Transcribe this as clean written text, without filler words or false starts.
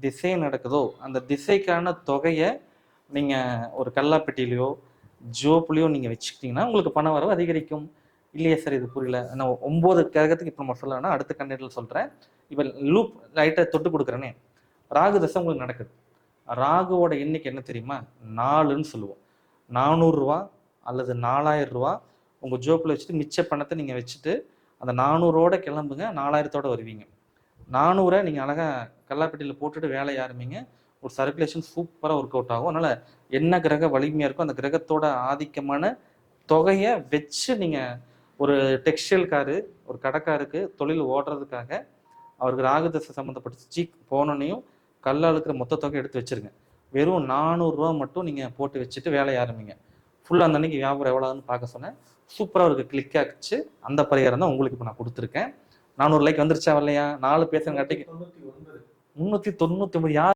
திசை நடக்குதோ அந்த திசைக்கான தொகையை நீங்கள் ஒரு கல்லாப்பெட்டியிலையோ ஜோப்லையோ நீங்கள் வச்சுக்கிட்டீங்கன்னா உங்களுக்கு பண வரவு அதிகரிக்கும். இல்லையே சார் இது புரியல. நான் 9 கிரகத்துக்கு இப்போ நம்ம சொல்லலைன்னா அடுத்த கண்டென்ட்ல சொல்கிறேன். இப்போ லூப் லைட்டை தொட்டு கொடுக்குறேனே, ராகு தசை உங்களுக்கு நடக்குது. ராகுவோட எண்ணிக்கை என்ன தெரியுமா? 4ன்னு சொல்லுவோம். 400 ரூபா அல்லது 4000 ரூபா உங்கள் ஜோப்பில் வச்சுட்டு மிச்ச பணத்தை நீங்கள் வச்சுட்டு அந்த 400ஓட கிளம்புங்க, 4000தோட வருவீங்க. 400 நீங்கள் அழகாக கல்லாப்பெட்டியில் போட்டுட்டு வேலையை ஆரம்பிங்க. ஒரு சர்க்குலேஷன் சூப்பராக ஒர்க் அவுட் ஆகும். அதனால் என்ன கிரக வலிமையாக இருக்கோ அந்த கிரகத்தோட ஆதிக்கமான தொகையை வச்சு நீங்கள் ஒரு டெக்ஸ்டைல்காரு ஒரு கடைக்காருக்கு தொழில் ஓடுறதுக்காக அவருக்கு ராகுதசை சம்மந்தப்பட்டு போனோன்னையும் கல்லால் இருக்கிற மொத்த தொகை எடுத்து வச்சுருங்க. வெறும் 400 ரூபா மட்டும் நீங்கள் போட்டு வச்சுட்டு வேலையை ஆரம்பிங்க. ஃபுல்லாக அந்த அன்னைக்கு வியாபாரம் எவ்வளோன்னு பார்க்க சொன்னேன். சூப்பராக இருக்குது. கிளிக் ஆச்சு. அந்த பரிகாரம் தான் உங்களுக்கு இப்போ நான் கொடுத்துருக்கேன். 400 லைக் வந்துருச்சா வரலையா? 4 பேசுறங்காட்டிக்கு 399 யார்